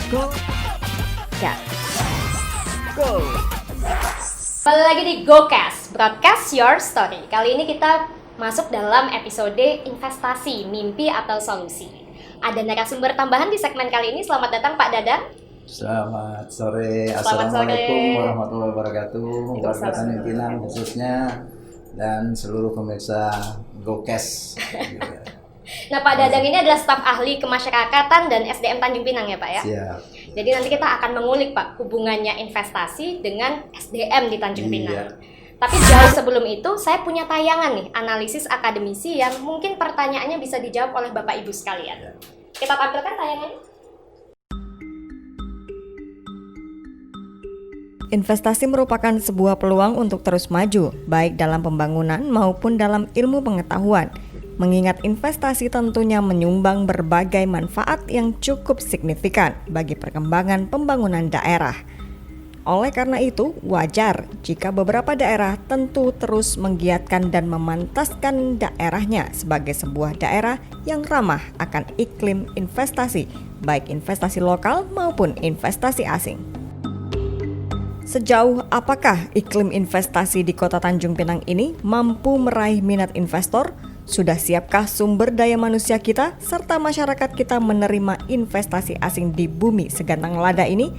Go. Ya. Go. Kembali lagi di GoCast, Broadcast Your Story. Kali ini kita masuk dalam episode investasi, mimpi atau solusi. Ada narasumber tambahan di segmen kali ini. Selamat datang Pak Dadang. Selamat sore, Selamat Assalamualaikum sore. warahmatullahi wabarakatuh. Warga Tanjung Pinang khususnya dan seluruh pemirsa GoCast. Nah, Pak Dadang ini adalah staf ahli kemasyarakatan dan SDM Tanjung Pinang ya Pak ya? Siap. Jadi nanti kita akan mengulik Pak hubungannya investasi dengan SDM di Tanjung Pinang. Iya. Tapi jauh sebelum itu saya punya tayangan nih, analisis akademisi yang mungkin pertanyaannya bisa dijawab oleh Bapak Ibu sekalian. Kita tampilkan tayangannya. Investasi merupakan sebuah peluang untuk terus maju, baik dalam pembangunan maupun dalam ilmu pengetahuan. Mengingat investasi tentunya menyumbang berbagai manfaat yang cukup signifikan bagi perkembangan pembangunan daerah. Oleh karena itu, wajar jika beberapa daerah tentu terus menggiatkan dan memantaskan daerahnya sebagai sebuah daerah yang ramah akan iklim investasi, baik investasi lokal maupun investasi asing. Sejauh apakah iklim investasi di Kota Tanjung Pinang ini mampu meraih minat investor? Sudah siapkah sumber daya manusia kita serta masyarakat kita menerima investasi asing di bumi segantang lada ini?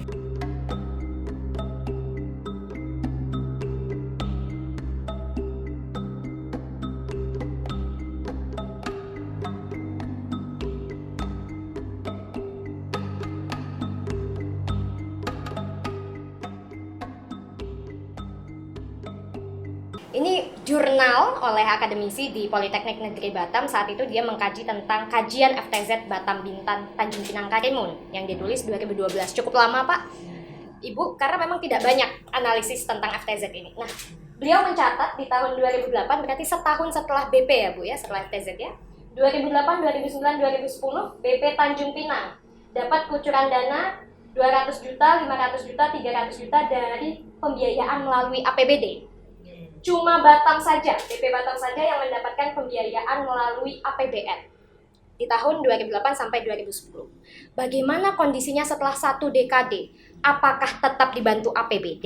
Ini jurnal oleh akademisi di Politeknik Negeri Batam. Saat itu dia mengkaji tentang kajian FTZ Batam Bintan Tanjung Pinang Karimun yang ditulis 2012. Cukup lama Pak, Ibu, karena memang tidak banyak analisis tentang FTZ ini. Nah, beliau mencatat di tahun 2008, berarti setahun setelah BP ya Bu ya, setelah FTZ ya. 2008, 2009, 2010 BP Tanjung Pinang dapat kucuran dana 200 juta, 500 juta, 300 juta dari pembiayaan melalui APBD. Cuma Batam saja, BP Batam saja yang mendapatkan pembiayaan melalui APBN di tahun 2008 sampai 2010. Bagaimana kondisinya setelah 1 dekade? Apakah tetap dibantu APBD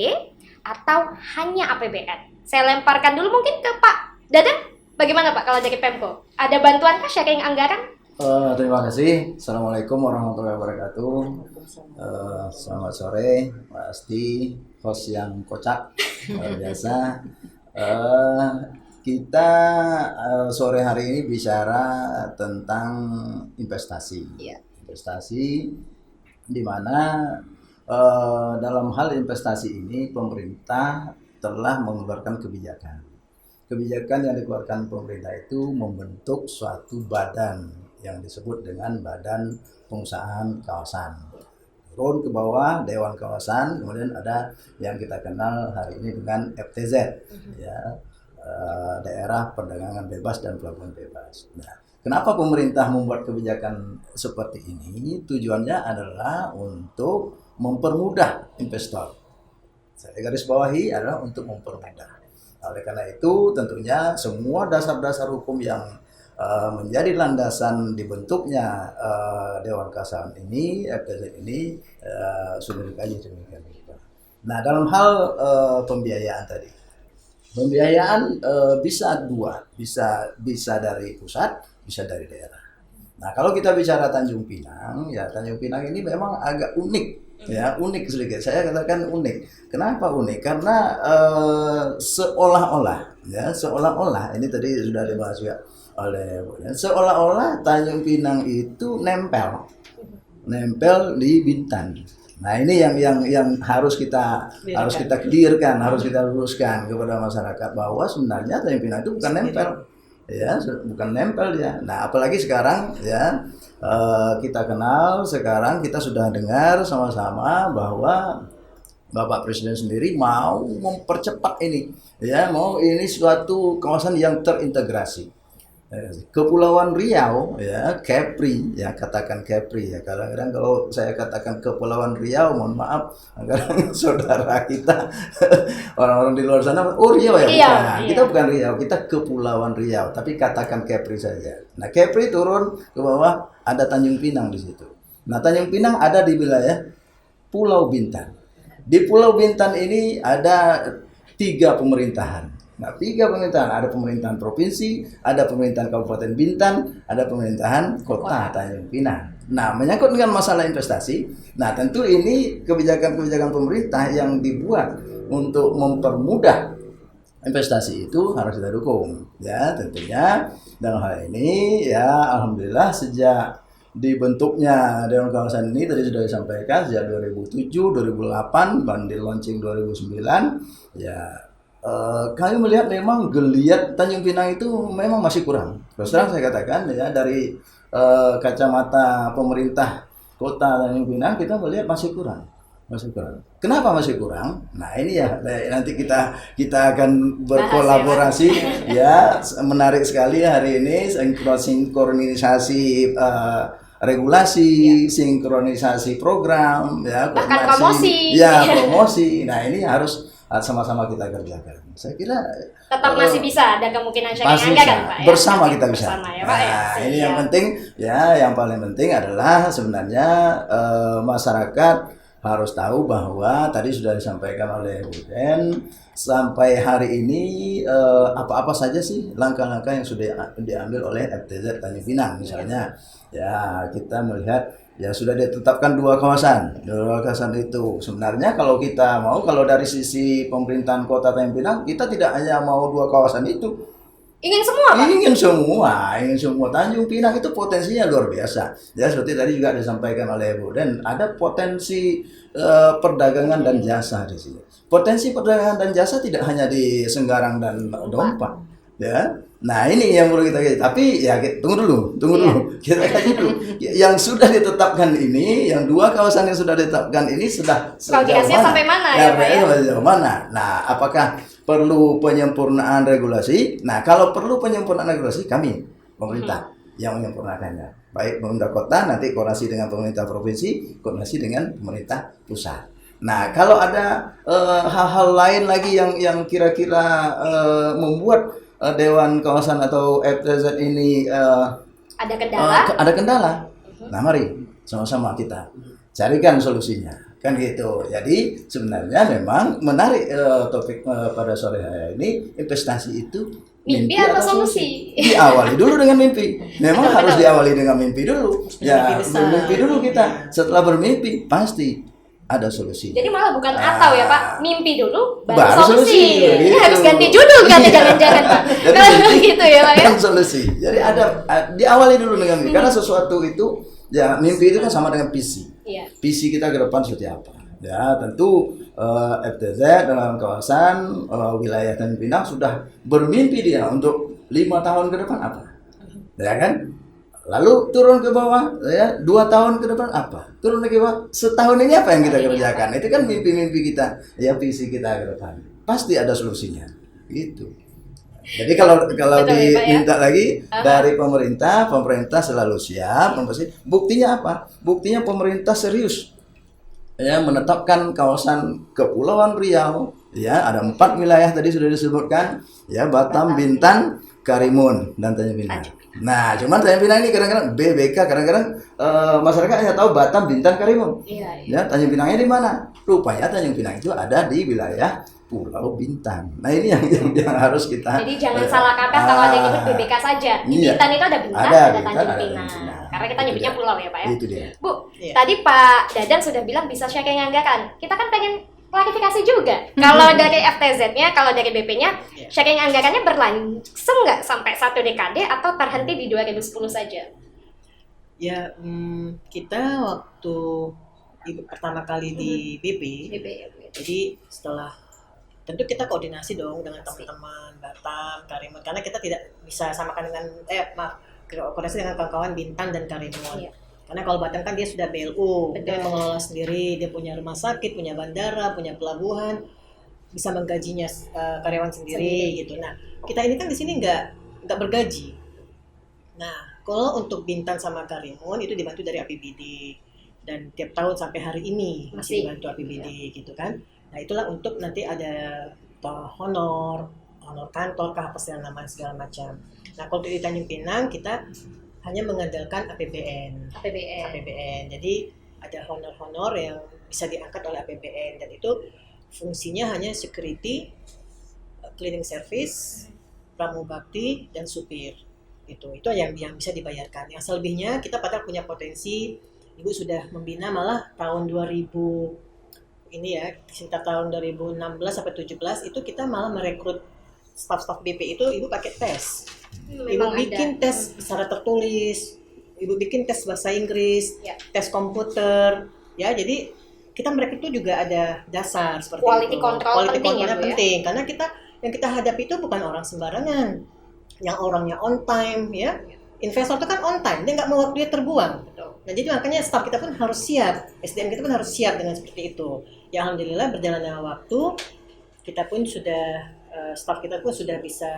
atau hanya APBN? Saya lemparkan dulu mungkin ke Pak Dadang. Bagaimana Pak kalau dari Pemko? Ada bantuankah sharing anggaran? Terima kasih. Assalamualaikum warahmatullahi wabarakatuh. Selamat sore, Pak Asti, host yang kocak, luar biasa. Kita sore hari ini bicara tentang investasi. Iya. Investasi di mana dalam hal investasi ini pemerintah telah mengeluarkan kebijakan. Kebijakan yang dikeluarkan pemerintah itu membentuk suatu badan yang disebut dengan Badan Pengusahaan Kawasan. Turun ke bawah Dewan Kawasan, kemudian ada yang kita kenal hari ini dengan FTZ, ya, Daerah Perdagangan Bebas dan Pelabuhan Bebas. Nah, kenapa pemerintah membuat kebijakan seperti ini? Tujuannya adalah untuk mempermudah investor. Saya garis bawahi adalah untuk mempermudah. Oleh karena itu, tentunya semua dasar-dasar hukum yang menjadi landasan dibentuknya Dewan Kawasan ini, FTZ ini sudah dikaji demikian. Nah, dalam hal pembiayaan tadi, pembiayaan bisa dua, bisa dari pusat, bisa dari daerah. Nah, kalau kita bicara Tanjung Pinang, ya Tanjung Pinang ini memang agak unik, ya unik sedikit. Saya katakan unik. Kenapa unik? Karena seolah-olah ini tadi sudah dibahas juga oleh seolah-olah Tanjung Pinang itu nempel di Bintan. Nah, ini yang harus kita clearkan, harus kita luruskan kepada masyarakat bahwa sebenarnya Tanjung Pinang itu bukan nempel, ya, bukan nempel dia. Nah, apalagi sekarang ya kita kenal, sekarang kita sudah dengar sama-sama bahwa Bapak Presiden sendiri mau mempercepat ini, ya, mau ini suatu kawasan yang terintegrasi. Kepulauan Riau, ya, Kepri, ya, katakan Kepri, ya. Kadang-kadang kalau saya katakan Kepulauan Riau, mohon maaf, kadang saudara kita orang-orang di luar sana, oh Riau ya, bukan. Iya. Kita bukan Riau, kita Kepulauan Riau, tapi katakan Kepri saja. Nah, Kepri turun ke bawah, ada Tanjung Pinang di situ. Nah, Tanjung Pinang ada di wilayah Pulau Bintan. Di Pulau Bintan ini ada 3 pemerintahan. Nah, 3 pemerintahan, ada pemerintahan provinsi, ada pemerintahan Kabupaten Bintan, ada pemerintahan kota Tanjung Pinang. Nah, menyangkut dengan masalah investasi, nah tentu ini kebijakan-kebijakan pemerintah yang dibuat untuk mempermudah investasi itu harus kita dukung. Ya, tentunya dalam hal ini ya alhamdulillah sejak dibentuknya Dewan Kawasan ini tadi sudah disampaikan sejak 2007, 2008, dan di launching 2009 ya. Kami melihat memang geliat Tanjung Pinang itu memang masih kurang. Terus terang saya katakan ya dari kacamata pemerintah kota Tanjung Pinang kita melihat masih kurang. Kenapa masih kurang? Nah ini ya nanti kita akan berkolaborasi ya menarik sekali hari ini sinkronisasi regulasi, sinkronisasi program, ya bahkan promosi. Nah ini harus sama-sama kita kerjakan. Saya kira tetap masih bisa ada kemungkinan sharing bisa. kan Pak ya? Bersama kita bisa. Bersama ya Pak ya. Ini yang penting ya, yang paling penting adalah sebenarnya masyarakat harus tahu bahwa tadi sudah disampaikan oleh Bu Den sampai hari ini apa-apa saja sih langkah-langkah yang sudah diambil oleh FTZ Tanjung Pinang misalnya. Ya, kita melihat ya sudah ditetapkan 2 kawasan. 2 kawasan itu sebenarnya kalau kita mau, kalau dari sisi pemerintahan Kota Tanjung Pinang, kita tidak hanya mau 2 kawasan itu. Ingin semua Pak? Ingin semua. Tanjung Pinang itu potensinya luar biasa. Ya seperti tadi juga disampaikan oleh Bu Den, ada potensi perdagangan dan jasa di sini. Potensi perdagangan dan jasa tidak hanya di Senggarang dan Dompa. Ya. Nah ini yang perlu kita kaji. Tapi ya tunggu dulu. Kita kaji dulu. Yang sudah ditetapkan ini, yang 2 kawasan yang sudah ditetapkan ini sudah koordinasinya sampai mana ya Pak ya? Sejauh mana? Nah, apakah perlu penyempurnaan regulasi? Nah, kalau perlu penyempurnaan regulasi, kami pemerintah yang menyempurnakannya. Baik pemerintah kota, nanti koordinasi dengan pemerintah provinsi, koordinasi dengan pemerintah pusat. Nah, kalau ada hal-hal lain lagi yang kira-kira membuat Dewan Kawasan atau FTZ ini ada kendala. Nah, mari sama-sama kita carikan solusinya. Kan gitu. Jadi sebenarnya memang menarik topik pada sore hari ini, investasi itu mimpi atau solusi? Diawali dulu dengan mimpi. Memang harus diawali dengan mimpi dulu. Ya, bermimpi dulu kita. Setelah bermimpi pasti ada solusi. Jadi malah bukan atau ya Pak, mimpi dulu baru solusi. Gitu. Ini harus ganti judul kan jangan-jangan Pak. Kalau gitu ya Pak ya. Dan solusi. Jadi ada diawali dulu dengan mimpi. Karena sesuatu itu ya mimpi itu kan sama dengan visi. Iya. Visi kita ke depan seperti apa? Ya tentu FTZ dalam kawasan wilayah Tanjung Pinang sudah bermimpi dia untuk 5 tahun ke depan apa? Ya kan? Lalu turun ke bawah, ya 2 tahun ke depan apa? Turun ke bawah, setahun ini apa yang kita kerjakan? Itu kan mimpi-mimpi kita, ya visi kita ke depan. Pasti ada solusinya, gitu. Jadi kalau diminta lagi dari pemerintah selalu siap. Buktinya apa? Buktinya pemerintah serius, ya menetapkan kawasan Kepulauan Riau. Ya ada 4 wilayah tadi sudah disebutkan, ya Batam, Bintan, Karimun, dan Tanjung Pinang. Nah, cuman Tanjung Pinang ini kadang-kadang BBK, kadang-kadang masyarakat hanya tahu Batam, Bintan, Karimun. Iya. Ya, Tanjung Pinangnya di mana? Rupanya Tanjung Pinang itu ada di wilayah Pulau Bintan. Nah, ini yang harus kita. Jadi jangan salah kaprah kalau ada yang nyebut BBK saja. Di Bintan itu ada Bintan, ada Tanjung Pinang. Karena kita nyebutnya pulau ya, Pak ya. Itu dia. Bu, tadi Pak Dadan sudah bilang bisa sharing anggaran. Kita kan pengen klarifikasi juga. Kalau dari FTZ-nya, kalau dari BP-nya, sharing anggarannya berlangsung nggak sampai 1 dekade atau terhenti di 2010 saja? Ya, kita waktu pertama kali di BP, jadi setelah tentu kita koordinasi dong dengan teman-teman Batam, Karimun, karena kita tidak bisa samakan dengan koordinasi dengan kawan-kawan Bintan dan Karimun. Iya. Karena kalau Batam kan dia sudah BLU, dia mengelola sendiri, dia punya rumah sakit, punya bandara, punya pelabuhan, bisa menggajinya karyawan sendiri gitu. Nah, kita ini kan di sini nggak bergaji. Nah, kalau untuk Bintan sama Karimun itu dibantu dari APBD dan tiap tahun sampai hari ini masih dibantu APBD gitu kan. Nah, itulah untuk nanti ada honor kantor, apa segala macam. Nah, kalau di Tanjung Pinang kita hanya mengandalkan APBN. Jadi ada honor-honor yang bisa diangkat oleh APBN dan itu fungsinya hanya security, cleaning service, pramugari dan supir. Itu yang bisa dibayarkan. Yang selebihnya kita padahal punya potensi. Ibu sudah membina malah tahun 2000 ini ya, sekitar tahun 2016 sampai 17 itu kita malah merekrut staf-staf BP itu ibu pakai tes. Ibu bikin tes secara tertulis, ibu bikin tes bahasa Inggris, tes komputer, ya jadi kita merekrut itu juga ada dasar seperti Quality itu. control Quality penting controlnya ya, Bu, ya? penting karena yang kita hadapi itu bukan orang sembarangan, yang orangnya on time ya. Investor itu kan on time, dia nggak mau waktunya terbuang. Nah jadi makanya staff kita pun harus siap, SDM kita pun harus siap dengan seperti itu. Ya alhamdulillah berjalannya waktu, kita pun sudah staff kita pun sudah bisa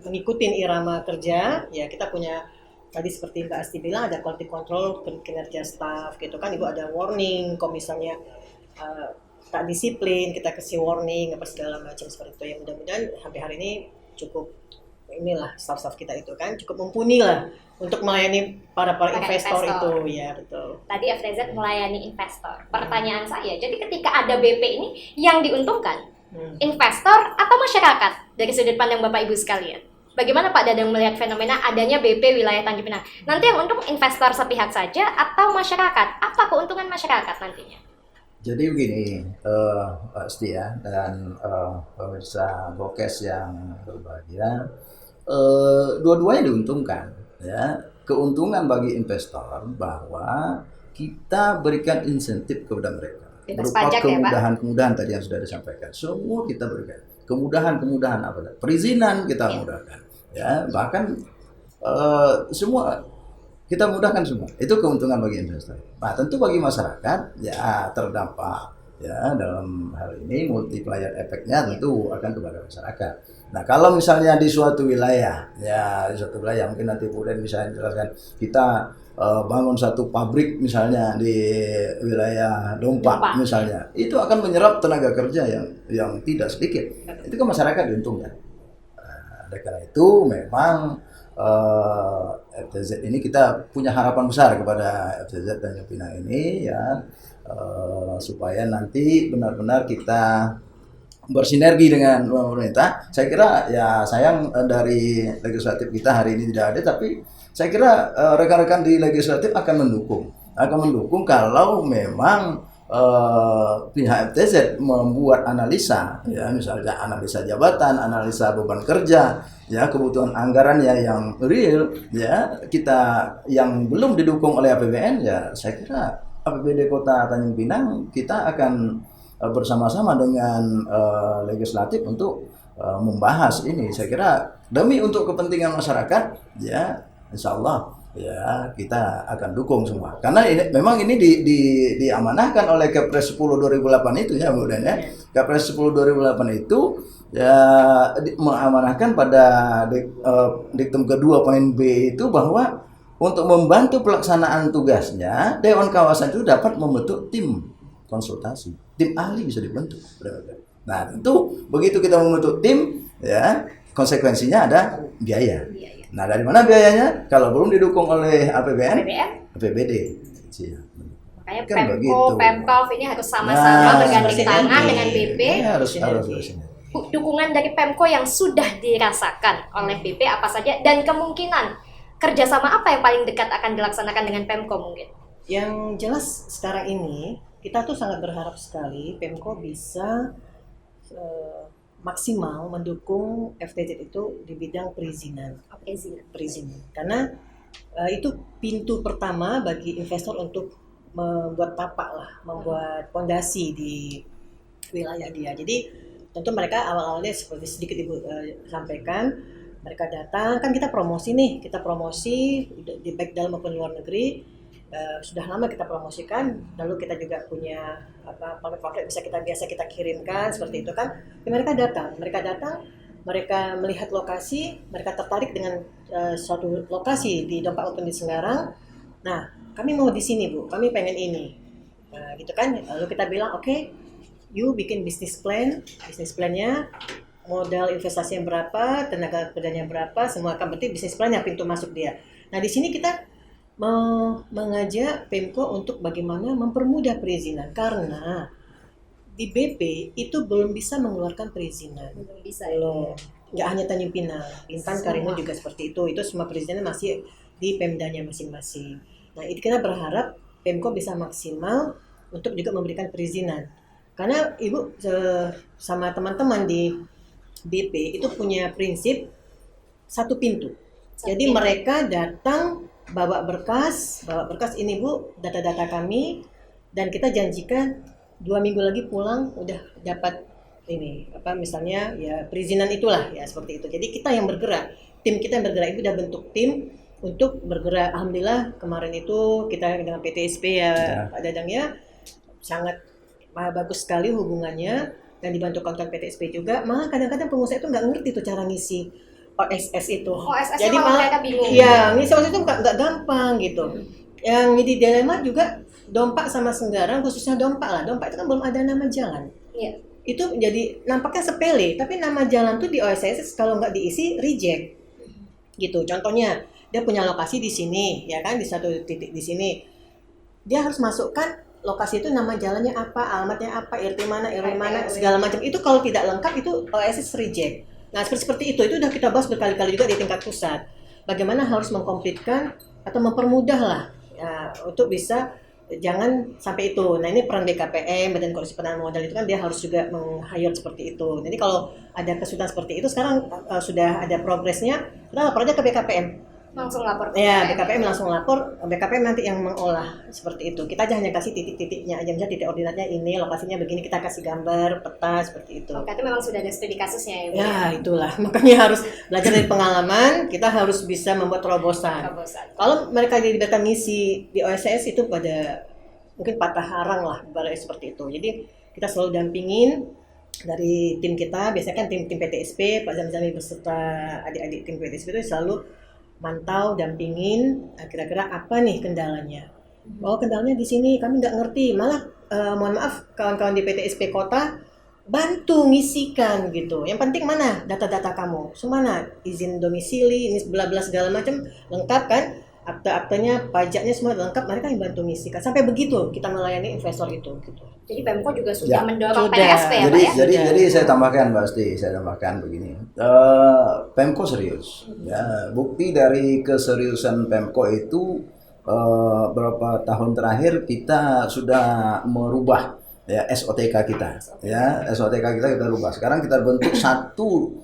mengikuti irama kerja. Ya kita punya tadi seperti Mbak Asti bilang ada quality control kinerja staff gitu kan. Ibu ada warning, kalau misalnya tak disiplin kita kasih warning apa segala macam seperti itu. Ya mudah-mudahan sampai hari ini cukup inilah staff-staff kita itu kan cukup mumpuni lah untuk melayani para investor itu ya betul. Tadi FTZ melayani investor. Pertanyaan saya, jadi ketika ada BP ini yang diuntungkan investor atau masyarakat dari sudut pandang Bapak Ibu sekalian? Bagaimana Pak Dadang melihat fenomena adanya BP wilayah Tanjung Pinang? Nanti yang untung investor sepihak saja atau masyarakat? Apa keuntungan masyarakat nantinya? Jadi begini, Pak Asti ya, dan pemirsa Bokes yang berbahagia, dua-duanya diuntungkan. Ya, keuntungan bagi investor bahwa kita berikan insentif kepada mereka. Bebas Berupa pajak ya, Pak? kemudahan-kemudahan tadi yang sudah disampaikan. Semua kita berikan. Kemudahan-kemudahan apa? Perizinan kita mudahkan. Ya, bahkan semua kita mudahkan semua. Itu keuntungan bagi investor. Nah, tentu bagi masyarakat ya terdampak ya dalam hal ini multiplier efeknya tentu akan kepada masyarakat. Nah, kalau misalnya di suatu wilayah mungkin nanti Bu Den bisa jelaskan, kita bangun satu pabrik misalnya di wilayah Dompak misalnya, itu akan menyerap tenaga kerja yang tidak sedikit. Itu kan masyarakat diuntungkan. Oleh karena itu memang FTZ ini kita punya harapan besar kepada FTZ Tanjung Pinang ini ya, supaya nanti benar-benar kita bersinergi dengan pemerintah. Saya kira ya sayang dari legislatif kita hari ini tidak ada, tapi saya kira rekan-rekan di legislatif akan mendukung kalau memang pihak FTZ membuat analisa ya, misalnya analisa jabatan, analisa beban kerja ya, kebutuhan anggaran ya yang real ya, kita yang belum didukung oleh APBN ya, saya kira APBD Kota Tanjung Pinang kita akan bersama-sama dengan legislatif untuk membahas ini. Saya kira demi untuk kepentingan masyarakat ya, insya Allah ya kita akan dukung semua. Karena ini memang ini diamanahkan oleh Kepres 10 2008 itu ya Bu Den ya. Kepres 10 2008 itu ya mengamanahkan pada diktum kedua poin B itu bahwa untuk membantu pelaksanaan tugasnya Dewan Kawasan itu dapat membentuk tim konsultasi, tim ahli bisa dibentuk. Nah, tentu begitu kita membentuk tim ya, konsekuensinya ada biaya. Nah, dari mana biayanya? Kalau belum didukung oleh APBN? APBD. Makanya Kan Pemko, begitu. Pemprov ini harus sama-sama bergandeng tangan dengan BP. Harus Dukungan dari Pemko yang sudah dirasakan oleh BP apa saja, dan kemungkinan kerjasama apa yang paling dekat akan dilaksanakan dengan Pemko mungkin? Yang jelas sekarang ini kita tuh sangat berharap sekali Pemko bisa maksimal mendukung FTZ itu di bidang perizinan. Karena itu pintu pertama bagi investor untuk membuat tapak lah, membuat fondasi di wilayah dia. Jadi tentu mereka awal-awalnya seperti sedikit Ibu sampaikan, mereka datang, kan kita promosi di baik dalam maupun luar negeri. Sudah lama kita promosikan, lalu kita juga punya pamflet biasa kita kirimkan seperti itu kan. Mereka datang, mereka melihat lokasi, mereka tertarik dengan suatu lokasi di Dompak maupun di Senggarang. Nah, kami mau di sini Bu, kami pengen ini, gitu kan. Lalu kita bilang oke, you bikin bisnis plannya modal investasinya berapa, tenaga kerjanya berapa, semua kan berarti bisnis plannya pintu masuk dia. Nah di sini kita mengajak Pemko untuk bagaimana mempermudah perizinan karena di BP itu belum bisa mengeluarkan perizinan. Belum bisa Belum. Nggak hanya Tanjung Pinang, Bintan, Karimun juga seperti itu. Itu semua perizinan masih di Pemdanya masing-masing. Nah, itu kita berharap Pemko bisa maksimal untuk juga memberikan perizinan. Karena Ibu sama teman-teman di BP itu punya prinsip satu pintu. Jadi mereka datang bawa berkas ini Bu, data-data kami, dan kita janjikan 2 minggu lagi pulang udah dapat ini misalnya ya perizinan itulah ya seperti itu. Jadi kita yang bergerak, tim kita yang bergerak itu udah bentuk tim untuk bergerak. Alhamdulillah kemarin itu kita dengan PTSP ya Pak Dadang ya sangat bagus sekali hubungannya dan dibantu kontak PTSP juga. Malah kadang-kadang pengusaha itu nggak ngerti tuh cara ngisi OSS itu. OSS Jadi malah malah mereka bingung. iya ngisi OSS itu nggak gampang gitu. Yang jadi dilema juga Dompak sama Senggarang, khususnya Dompak lah. Dompak itu kan belum ada nama jalan. Iya. Itu jadi nampaknya sepele, tapi nama jalan tuh di OSS kalau nggak diisi reject. Gitu. Contohnya, dia punya lokasi di sini, ya kan, di satu titik di sini. Dia harus masukkan lokasi itu nama jalannya apa, alamatnya apa, RT mana, RW mana, segala macam. Itu kalau tidak lengkap itu OSS reject. Nah, seperti itu udah kita bahas berkali-kali juga di tingkat pusat. Bagaimana harus mengkomplitkan atau mempermudah lah ya, untuk bisa jangan sampai itu. Nah ini peran BKPM, Badan Koordinasi Penanaman Modal itu kan dia harus juga meng-hire seperti itu. Jadi kalau ada kesulitan seperti itu sekarang sudah ada progresnya, kita lapor aja ke BKPM. Langsung lapor ke Ya BKPM langsung lapor, BKPM nanti yang mengolah seperti itu. Kita aja hanya kasih titik-titiknya aja, misalnya titik ordinatnya ini, lokasinya begini, kita kasih gambar, peta seperti itu. Berarti memang sudah ada studi kasusnya ya Bu? Ya itulah, makanya harus belajar dari pengalaman, kita harus bisa membuat terobosan. Kalau mereka diberikan ngisi di OSS itu pada mungkin patah harang lah, ibaratnya seperti itu. Jadi kita selalu dampingin dari tim kita, biasanya kan tim PTSP, Pak Zami beserta adik-adik tim PTSP itu selalu mantau, dampingin, kira-kira apa nih kendalanya. Oh kendalanya di sini, kami nggak ngerti, malah mohon maaf kawan-kawan di PTSP kota bantu ngisikan gitu. Yang penting mana data-data kamu, semana izin domisili, ini bla-bla segala macam lengkap kan, akte-aktenya, pajaknya semua lengkap, mereka yang bantu ngisikan. Sampai begitu kita melayani investor itu gitu. Jadi Pemko juga sudah mendorong sudah. PTSP ya Pak ya? Jadi saya tambahkan Mbak Asti, saya tambahkan begini. Pemko serius. Ya, bukti dari keseriusan Pemko itu beberapa tahun terakhir kita sudah merubah ya SOTK kita. Ya, SOTK kita rubah. Sekarang kita bentuk satu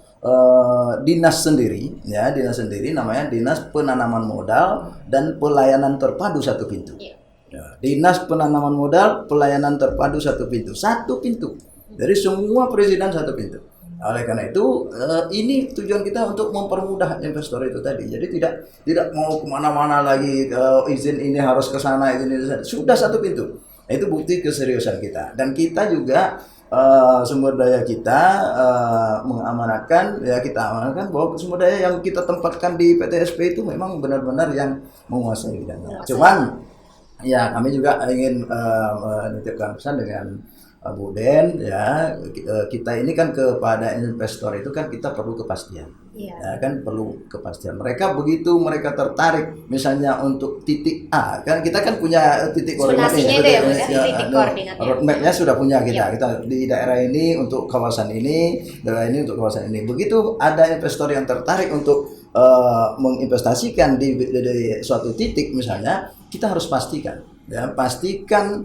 dinas sendiri, ya dinas sendiri namanya Dinas Penanaman Modal dan Pelayanan Terpadu Satu Pintu. Ya, Dinas Penanaman Modal, Pelayanan Terpadu Satu Pintu, satu pintu. Dari semua perizinan satu pintu. Oleh karena itu, ini tujuan kita untuk mempermudah investor itu tadi. Jadi tidak mau kemana-mana lagi, izin ini harus ke sana, izin ini sudah satu pintu. Itu bukti keseriusan kita. Dan kita juga sumber daya kita mengamanatkan, ya kita amanatkan bahwa sumber daya yang kita tempatkan di PTSP itu memang benar-benar yang menguasai bidangnya. Cuman ya kami juga ingin menitipkan pesan dengan Bu Den, ya kita ini kan kepada investor itu kan kita perlu kepastian, ya kan perlu kepastian. Mereka begitu mereka tertarik, misalnya untuk titik A, kan kita kan punya titik koordinatnya, titik koordinatnya. Roadmapnya sudah punya kita di daerah ini untuk kawasan ini, daerah ini untuk kawasan ini. Begitu ada investor yang tertarik untuk menginvestasikan di suatu titik misalnya, kita harus pastikan. Ya, pastikan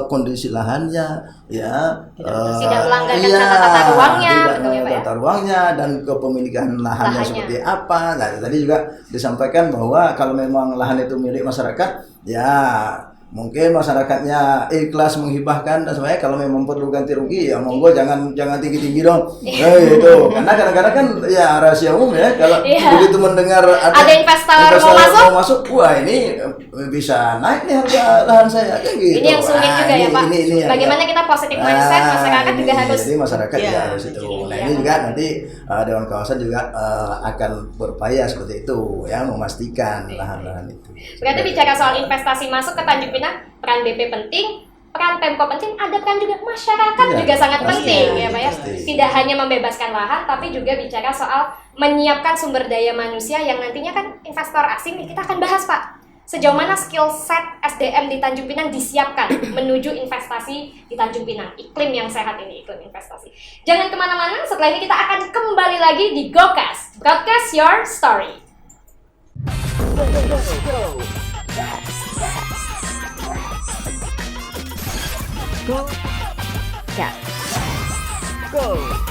kondisi lahannya, ya, tidak melanggar tata ruangnya, tata ruangnya dan kepemilikan lahannya seperti apa. Nah, tadi juga disampaikan bahwa kalau memang lahan itu milik masyarakat, ya mungkin masyarakatnya ikhlas menghibahkan dan sebagainya. Kalau memang perlu ganti rugi, ya monggo jangan tinggi dong. Itu karena kadang-kadang kan ya rahasia umum ya kalau begitu mendengar ada investor mau masuk, wah ini bisa naik nih harga lahan saya kayak gitu. Ini yang sulit juga ya Pak. Ini bagaimana kita positif mindset, masyarakat juga harus. Jadi masyarakat juga harus itu. Nah ini juga nanti Dewan Kawasan juga akan berupaya seperti itu ya, memastikan lahan-lahan itu. Berarti bicara soal investasi masuk ke Tanjung Pinang, peran BP penting, peran Pemko penting, ada peran juga masyarakat Iya, juga sangat pasti, penting ya Pak ya. pasti. Tidak hanya membebaskan lahan, tapi juga bicara soal menyiapkan sumber daya manusia yang nantinya kan investor asing nih, kita akan bahas Pak. Sejauh mana skill set SDM di Tanjung Pinang disiapkan menuju investasi di Tanjung Pinang, iklim yang sehat ini, iklim investasi. Jangan kemana-mana, setelah ini kita akan kembali lagi di GoCast, Broadcast Your Story. Go. Gas. Go.